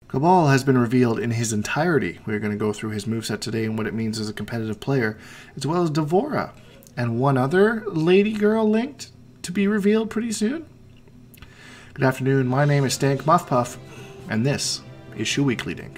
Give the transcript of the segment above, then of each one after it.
Cabal has been revealed in his entirety. We're going to go through his moveset today and what it means as a competitive player, as well as Devorah, and one other lady girl linked to be revealed pretty soon. Good afternoon, my name is Stank Muffpuff, and this is Shujinkydink.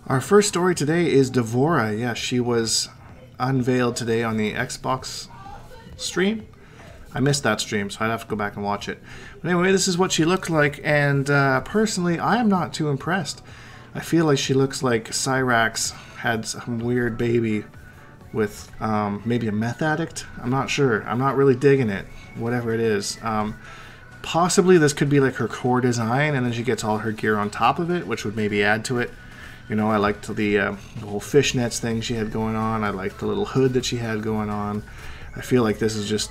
Our first story today is Devorah. Yeah, she was unveiled today on the Xbox stream. I missed that stream, so I'd have to go back and watch it. But anyway, this is what she looked like, and personally, I am not too impressed. I feel like she looks like Cyrax had some weird baby with maybe a meth addict. I'm not sure. I'm not really digging it, whatever it is. Possibly this could be like her core design, and then she gets all her gear on top of it, which would maybe add to it. You know, I liked the whole fishnets thing she had going on. I liked the little hood that she had going on. I feel like this is just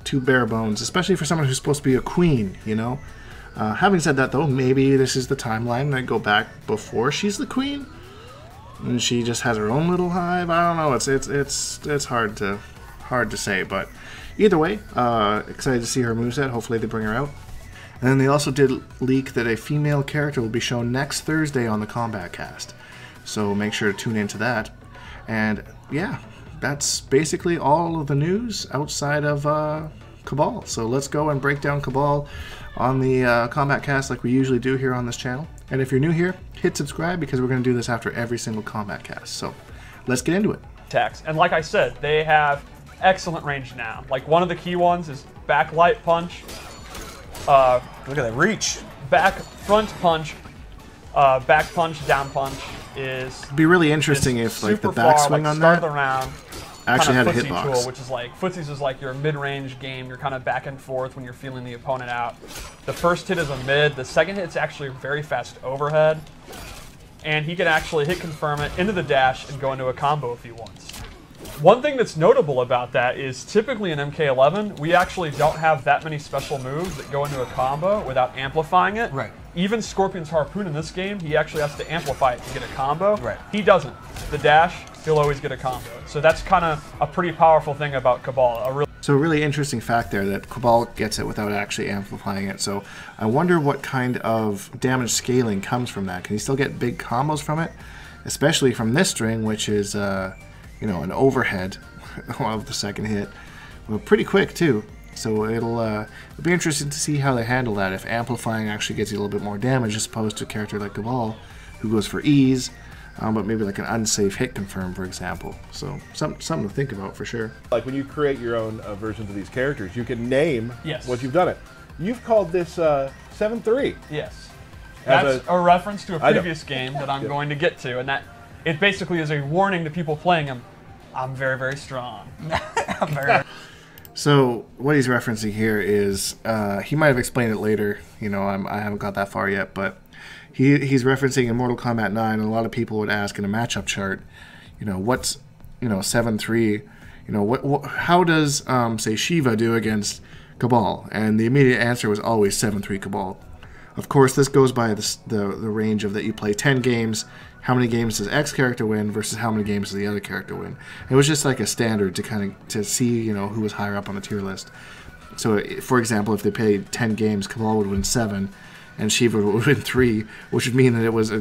too bare bones, especially for someone who's supposed to be a queen, you know? Having said that, though, maybe this is the timeline that go back before she's the queen, and she just has her own little hive. I don't know. It's hard to say, but either way, excited to see her moveset. Hopefully they bring her out. And then they also did leak that a female character will be shown next Thursday on the Combat Cast. So make sure to tune into that. And yeah, that's basically all of the news outside of Cabal. So let's go and break down Cabal on the Combat Cast like we usually do here on this channel. And if you're new here, hit subscribe because we're going to do this after every single Combat Cast. So let's get into it. Attacks. And like I said, they have excellent range now. Like one of the key ones is backlight punch. Look at that reach. Front punch, back punch, down punch is. It'd be really interesting if like the backswing on that round, actually had a footsie hitbox. Tool, which is like footsies is like your mid-range game. You're kind of back and forth when you're feeling the opponent out. The first hit is a mid. The second hit's actually very fast overhead, and he can actually hit confirm it into the dash and go into a combo if he wants. One thing that's notable about that is typically in MK11, we actually don't have that many special moves that go into a combo without amplifying it. Right. Even Scorpion's Harpoon in this game, he actually has to amplify it to get a combo. Right. He doesn't. The dash, he'll always get a combo. So that's kind of a pretty powerful thing about Cabal. So a really interesting fact there that Cabal gets it without actually amplifying it. So I wonder what kind of damage scaling comes from that. Can he still get big combos from it? Especially from this string, which is you know, an overhead of the second hit. Well, pretty quick too. So it'll be interesting to see how they handle that. If amplifying actually gets you a little bit more damage as opposed to a character like Cabal, who goes for ease, but maybe like an unsafe hit confirm, for example. So something to think about for sure. Like when you create your own versions of these characters, you can name Yes. what you've done it. You've called this 7-3. Yes. That's a reference to a previous game that I'm going to get to, and that it basically is a warning to people playing him. I'm very, very strong. I'm very. So what he's referencing here is he might have explained it later. You know, I haven't got that far yet, but he's referencing in Mortal Kombat 9, and a lot of people would ask in a matchup chart, you know, what's 7-3. You know, how does say Shiva do against Cabal? And the immediate answer was always 7-3 Cabal. Of course, this goes by the range of that you play 10 games. How many games does X character win versus how many games does the other character win? It was just like a standard to kind of see, you know, who was higher up on the tier list. So, for example, if they played 10 games, Cabal would win 7, and Shiva would win 3, which would mean that it was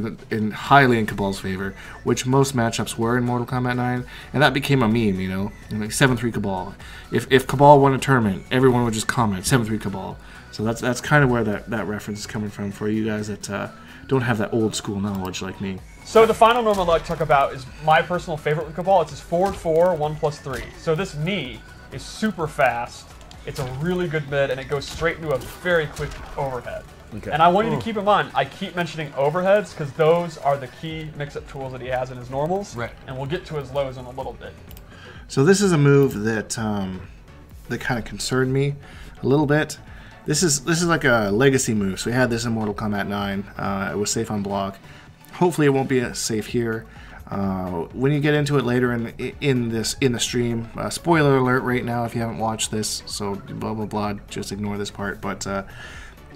highly in Cabal's favor, which most matchups were in Mortal Kombat 9, and that became a meme, you know, like 7-3 Cabal. If Cabal won a tournament, everyone would just comment 7-3 Cabal. So that's kind of where that reference is coming from for you guys that don't have that old school knowledge like me. So the final move I'd like to talk about is my personal favorite with Cabal. It's his forward 4, 1+3. So this knee is super fast. It's a really good mid, and it goes straight into a very quick overhead. Okay. And I want you to keep in mind, I keep mentioning overheads because those are the key mix-up tools that he has in his normals. Right. And we'll get to his lows in a little bit. So this is a move that that kind of concerned me a little bit. This is like a legacy move. So we had this in Mortal Kombat 9. It was safe on block. Hopefully it won't be safe here. When you get into it later in the stream, spoiler alert right now if you haven't watched this, so blah blah blah, just ignore this part. But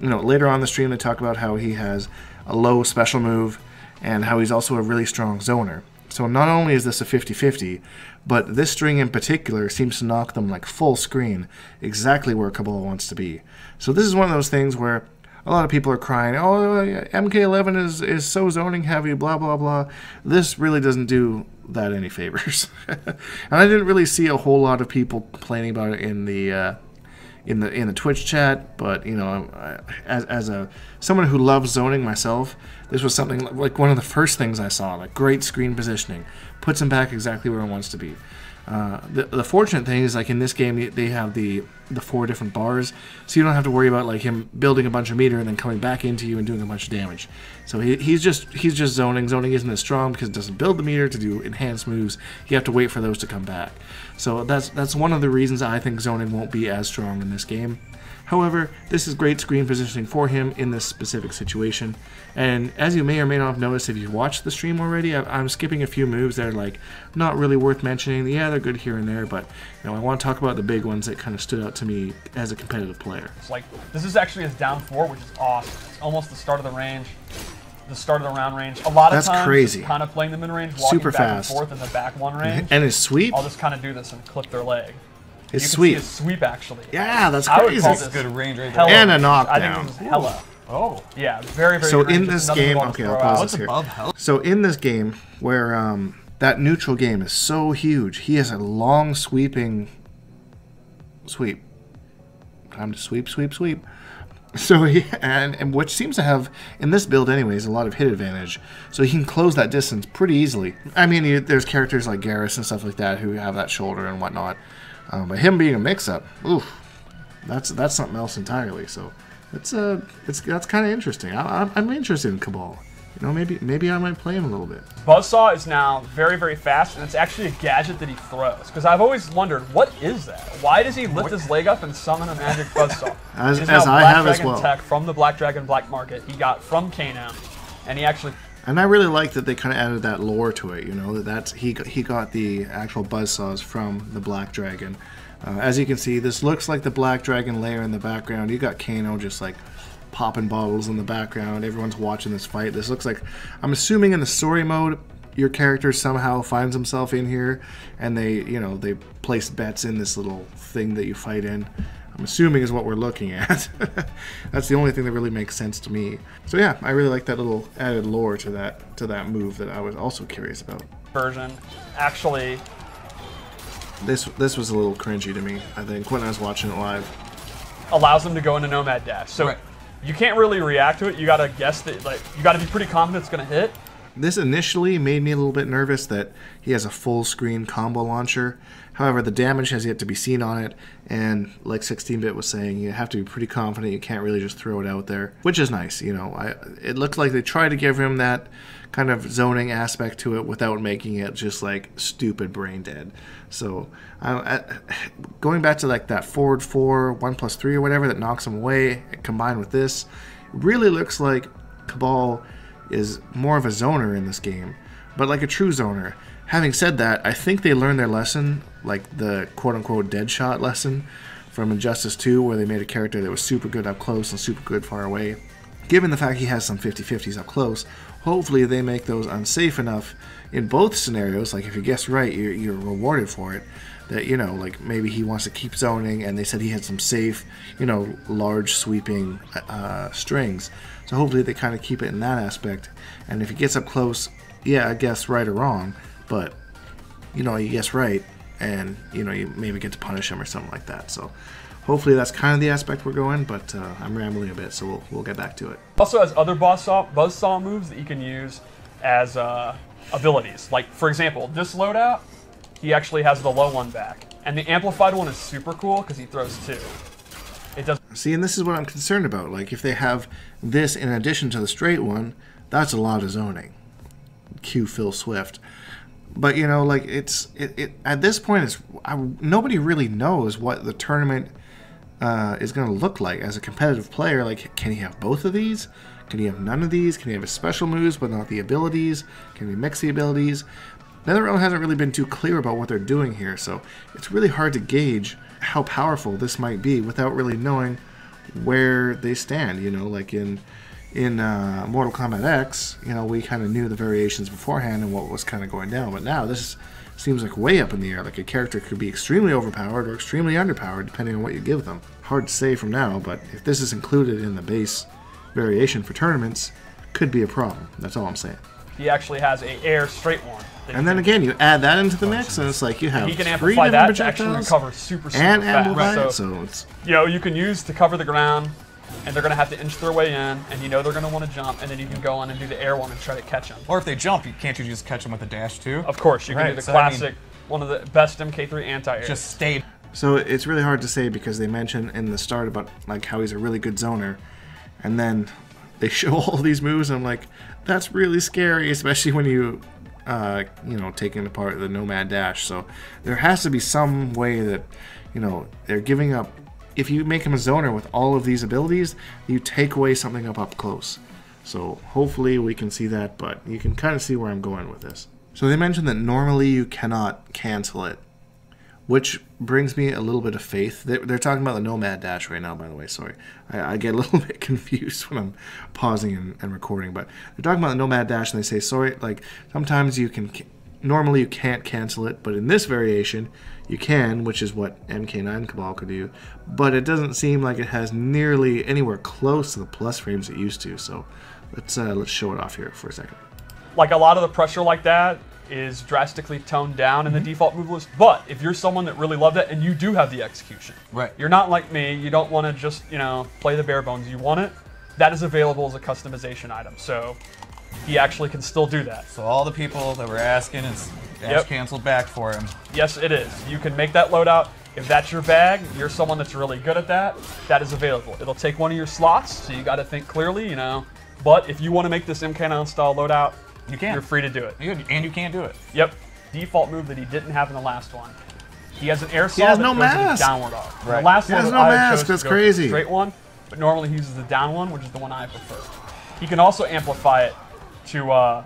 you know, later on in the stream they talk about how he has a low special move and how he's also a really strong zoner. So not only is this a 50-50, but this string in particular seems to knock them like full screen, exactly where Cabal wants to be. So this is one of those things where a lot of people are crying, oh, MK11 is so zoning heavy, blah, blah, blah. This really doesn't do that any favors. And I didn't really see a whole lot of people complaining about it in the Twitch chat, but you know, as someone who loves zoning myself, this was something like one of the first things I saw. Like, great screen positioning, puts him back exactly where he wants to be. The fortunate thing is, like, in this game they have the 4 different bars, so you don't have to worry about like him building a bunch of meter and then coming back into you and doing a bunch of damage. So he's just zoning. Zoning isn't as strong because it doesn't build the meter to do enhanced moves. You have to wait for those to come back. So that's one of the reasons I think zoning won't be as strong in this game. However, this is great screen positioning for him in this specific situation. And as you may or may not have noticed if you watched the stream already, I'm skipping a few moves that are like not really worth mentioning. Yeah, they're good here and there, but you know, I want to talk about the big ones that kind of stood out to me as a competitive player. It's like, this is actually his down 4, which is awesome. It's almost the start of the range, the start of the round range. A lot of times, crazy. Kind of playing the mid range, walking Super back fast. and forth in the back 1 range. And his sweep? I'll just kind of do this and clip their leg. His You sweep. can see his sweep, actually. Yeah, that's I would crazy. call That's a this good range right hella. there. And a I think knockdown. this is hella. Oh. Yeah, very, very So good in range. this Just another game, ball to okay, throw I'll out. pause What's this here. above health? So in this game, where that neutral game is so huge, he has a long sweeping sweep. Time to sweep, sweep, sweep. So he and which seems to have in this build anyways a lot of hit advantage. So he can close that distance pretty easily. I mean, there's characters like Garrus and stuff like that who have that shoulder and whatnot. But him being a mix-up, oof, that's something else entirely. So that's kind of interesting. I'm interested in Cabal. You know, maybe I might play him a little bit. Buzzsaw is now very, very fast, and it's actually a gadget that he throws. Because I've always wondered, what is that? Why does he lift his leg up and summon a magic Buzzsaw? As It is now I Black have as Dragon well. tech from the Black Dragon Black Market. He got from Kano, and he actually... And I really like that they kind of added that lore to it. You know, that's he got the actual buzzsaws from the Black Dragon. As you can see, this looks like the Black Dragon lair in the background. You got Kano just like popping bottles in the background. Everyone's watching this fight. This looks like, I'm assuming in the story mode, your character somehow finds himself in here, and they place bets in this little thing that you fight in. I'm assuming is what we're looking at. That's the only thing that really makes sense to me. So yeah, I really like that little added lore to that move that I was also curious about. Version actually... This was a little cringy to me, I think, when I was watching it live. allows him to go into Nomad Dash. So Right. you can't really react to it. You gotta guess that, like, you gotta be pretty confident it's gonna hit. This initially made me a little bit nervous that he has a full screen combo launcher. However, the damage has yet to be seen on it, and like 16-bit was saying, you have to be pretty confident. You can't really just throw it out there, which is nice. You know, it looks like they tried to give him that kind of zoning aspect to it without making it just like stupid brain dead. So going back to like that forward 4, 1+3 or whatever that knocks him away, combined with this, it really looks like Cabal is more of a zoner in this game, but like a true zoner. Having said that, I think they learned their lesson, like the quote-unquote dead shot lesson from Injustice 2, where they made a character that was super good up close and super good far away. Given the fact he has some 50-50s up close, hopefully they make those unsafe enough in both scenarios. Like if you guess right, you're rewarded for it. That, you know, like maybe he wants to keep zoning, and they said he had some safe, you know, large sweeping strings. So hopefully they kind of keep it in that aspect. And if he gets up close, yeah, I guess right or wrong, but you know, you guess right, and you know, you maybe get to punish him or something like that. So hopefully that's kind of the aspect we're going, but I'm rambling a bit, so we'll get back to it. Also has other buzzsaw moves that you can use as abilities. Like, for example, this loadout, he actually has the low one back. And the amplified one is super cool because he throws 2. It does. See, and this is what I'm concerned about. Like, if they have this in addition to the straight one, that's a lot of zoning. Cue Phil Swift. But, you know, like, at this point, nobody really knows what the tournament is going to look like as a competitive player. Like, can he have both of these? Can he have none of these? Can he have his special moves but not the abilities? Can he mix the abilities? NetherRealm hasn't really been too clear about what they're doing here, so it's really hard to gauge how powerful this might be without really knowing where they stand. You know, like in in Mortal Kombat X, you know, we kind of knew the variations beforehand and what was kind of going down. But now this seems like way up in the air. Like a character could be extremely overpowered or extremely underpowered depending on what you give them. Hard to say from now, but if this is included in the base variation for tournaments, could be a problem. That's all I'm saying. He actually has a air straight one. And then again, you add that into the mix, and it's like you have he can 3 amplify different that to actually projectiles recover super and fast. amplify it, so it's... You know, you can use to cover the ground, and they're going to have to inch their way in, and you know they're going to want to jump, and then you can go on and do the air one and try to catch them. Or if they jump, can't you just catch them with a dash too? Of course, you can do the classic, one of the best MK3 anti-air. Just stay. So it's really hard to say because they mention in the start about like how he's a really good zoner, and then they show all these moves, and I'm like, that's really scary, especially when you know, taking apart the Nomad Dash. So there has to be some way that, you know, they're giving up. If you make him a zoner with all of these abilities, you take away something up close. So hopefully we can see that, but you can kind of see where I'm going with this. So they mentioned that normally you cannot cancel it, which brings me a little bit of faith. They're talking about the Nomad Dash right now, by the way. Sorry. I get a little bit confused when I'm pausing and recording. But they're talking about the Nomad Dash, and they say, sorry, like, sometimes you can... Normally you can't cancel it, but in this variation, you can, which is what MK9 Cabal could do. But it doesn't seem like it has nearly anywhere close to the plus frames it used to. So let's show it off here for a second. Like, a lot of the pressure like that is drastically toned down in the default move list, but if you're someone that really loved it and you do have the execution, right? You're not like me, you don't want to just, you know, play the bare bones, you want it, that is available as a customization item, so he actually can still do that. So all the people that were asking is dash canceled back for him. Yes, it is. You can make that loadout. If that's your bag, you're someone that's really good at that, that is available. It'll take one of your slots, so you got to think clearly, you know, but if you want to make this MK9 style loadout, you can. You're free to do it. And you can't do it. Yep. Default move that he didn't have in the last one. He has an air saw he has that no goes mask. downward off. Right. The last he one has that no I mask. chose That's to go crazy. the straight one, but normally he uses the down one, which is the one I prefer. He can also amplify it to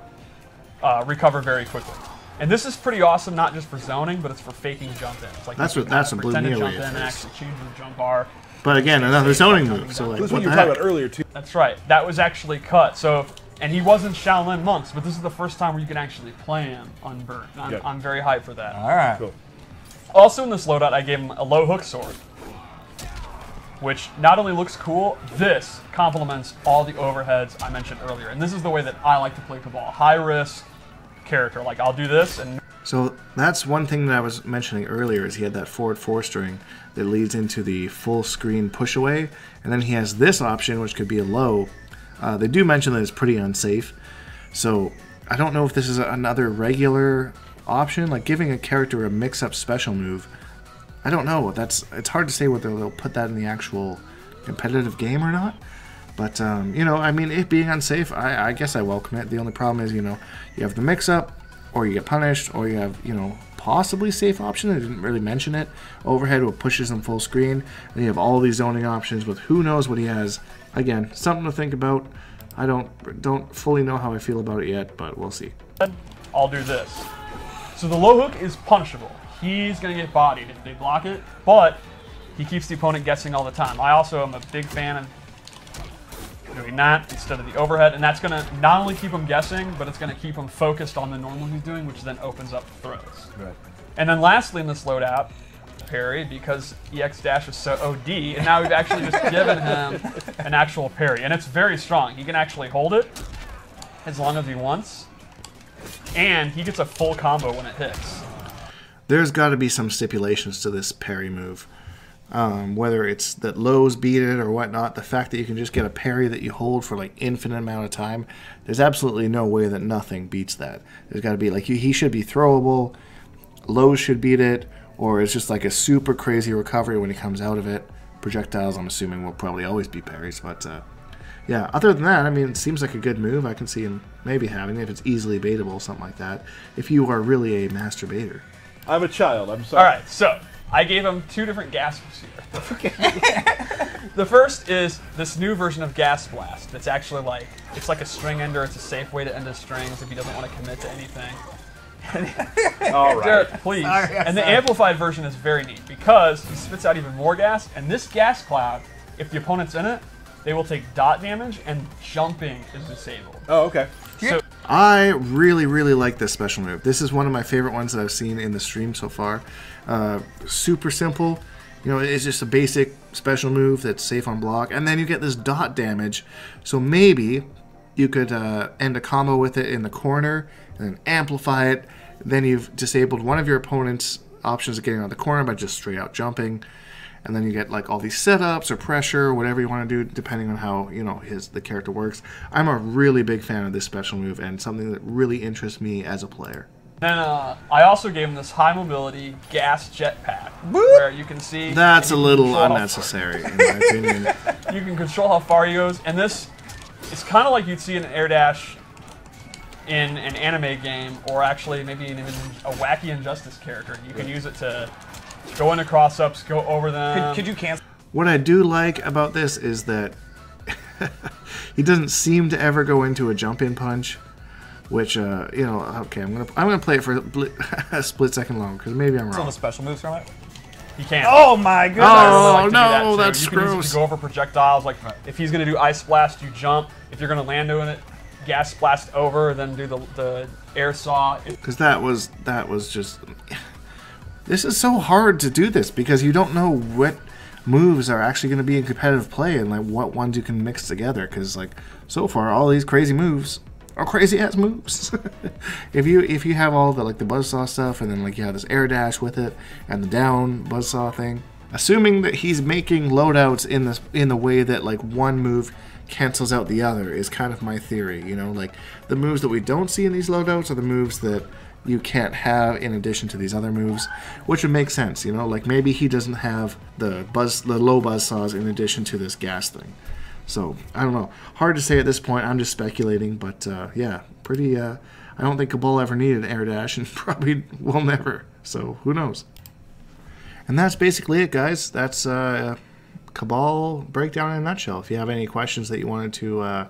recover very quickly. And this is pretty awesome, not just for zoning, but it's for faking jump in. It's like that's what blew me away. Jump in and actually change the jump bar. But again, another zoning move. So like, this is what what you were talking about earlier too. That's right. That was actually cut. So. And he was in Shaolin Monks, but this is the first time where you can actually play him unburnt. I'm very hyped for that. All right. Cool. Also in this loadout, I gave him a low hook sword, which not only looks cool, this complements all the overheads I mentioned earlier. And this is the way that I like to play Cabal. High risk character. Like, I'll do this and... So that's one thing that I was mentioning earlier is he had that forward 4-string that leads into the full screen push away. And then he has this option, which could be a low. They do mention that it's pretty unsafe, so I don't know if this is another regular option, like giving a character a mix-up special move. I don't know. It's hard to say whether they'll put that in the actual competitive game or not. But you know, I mean, it being unsafe, I guess I welcome it. The only problem is, you know, you have the mix-up, or you get punished, or you have, you know, possibly safe option. They didn't really mention it. Overhead will pushes them full screen, and you have all these zoning options with who knows what he has. Again, something to think about. I don't fully know how I feel about it yet, but we'll see. I'll do this. So the low hook is punishable. He's going to get bodied if they block it, but he keeps the opponent guessing all the time. I also am a big fan of doing that instead of the overhead, and that's going to not only keep him guessing, but it's going to keep him focused on the normal he's doing, which then opens up throws. Right. And then lastly in this loadout, parry, because EX dash is so OD, and now we've actually just given him an actual parry, and it's very strong. He can actually hold it as long as he wants, and he gets a full combo when it hits. There's got to be some stipulations to this parry move, whether it's that lows beat it or whatnot. The fact that you can just get a parry that you hold for like infinite amount of time, there's absolutely no way that nothing beats that. There's got to be like he should be throwable, lows should beat it, or it's just like a super crazy recovery when he comes out of it. Projectiles, I'm assuming, will probably always be parries, but yeah, other than that, I mean, it seems like a good move. I can see him maybe having it if it's easily baitable, something like that, if you are really a master baiter. I'm a child, I'm sorry. Alright, so I gave him two different gaspers here. The first is this new version of Gas Blast. That's actually like, it's like a string ender. It's a safe way to end his strings if he doesn't want to commit to anything. All right. Derek, please. And the amplified version is very neat because he spits out even more gas, and this gas cloud, if the opponent's in it, they will take dot damage, and jumping is disabled. Oh, okay. So I really, really like this special move. This is one of my favorite ones that I've seen in the stream so far. Super simple. You know, it's just a basic special move that's safe on block. And then you get this dot damage. So maybe you could end a combo with it in the corner and then amplify it. Then you've disabled one of your opponent's options of getting out of the corner by just straight out jumping. And then you get like all these setups or pressure or whatever you want to do depending on how, you know, the character works. I'm a really big fan of this special move and something that really interests me as a player. then I also gave him this high mobility gas jetpack, where you can see That's a little unnecessary in my opinion. You can control how far he goes, and this it's kind of like you'd see an air dash in an anime game, or actually maybe even a wacky Injustice character. You can use it to go into cross-ups, go over them. Could you cancel? What I do like about this is that he doesn't seem to ever go into a jump-in punch, which you know. Okay, I'm gonna play it for a split second longer because maybe I'm Some of wrong. the special moves from it. You can't. Oh my goodness! I really like Oh to do no, that, too. that's You can use it gross. to go over projectiles. Like if he's gonna do ice blast, you jump. If you're gonna land on it, gas blast over, then do the air saw. Because that was just. This is so hard to do this because you don't know what moves are actually going to be in competitive play and like what ones you can mix together. Because like so far, all these crazy moves are crazy ass moves. if you have all the like the buzzsaw stuff and then like you have this air dash with it and the down buzzsaw thing, assuming that he's making loadouts in the way that like one move cancels out the other is kind of my theory. You know, like the moves that we don't see in these loadouts are the moves that you can't have in addition to these other moves, which would make sense, you know, like maybe he doesn't have the low buzz saws in addition to this gas thing. So I don't know, hard to say at this point. I'm just speculating, but yeah, pretty. I don't think Cabal ever needed an air dash, and probably will never. So who knows? And that's basically it, guys. That's Cabal breakdown in a nutshell. If you have any questions that you wanted to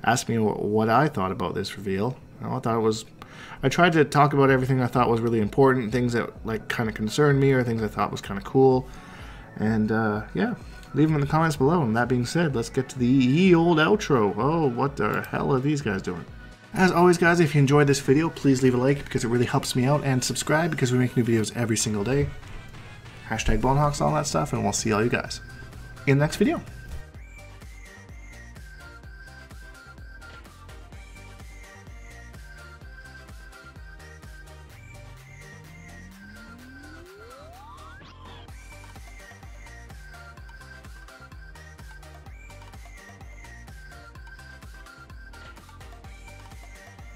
ask me what I thought about this reveal, I thought it was. I tried to talk about everything I thought was really important, things that like kind of concerned me or things I thought was kind of cool. And yeah, leave them in the comments below. And that being said, let's get to the ye old outro. Oh, what the hell are these guys doing? As always, guys, if you enjoyed this video, please leave a like because it really helps me out, and subscribe because we make new videos every single day. #BoneHawks, all that stuff, and we'll see all you guys in the next video.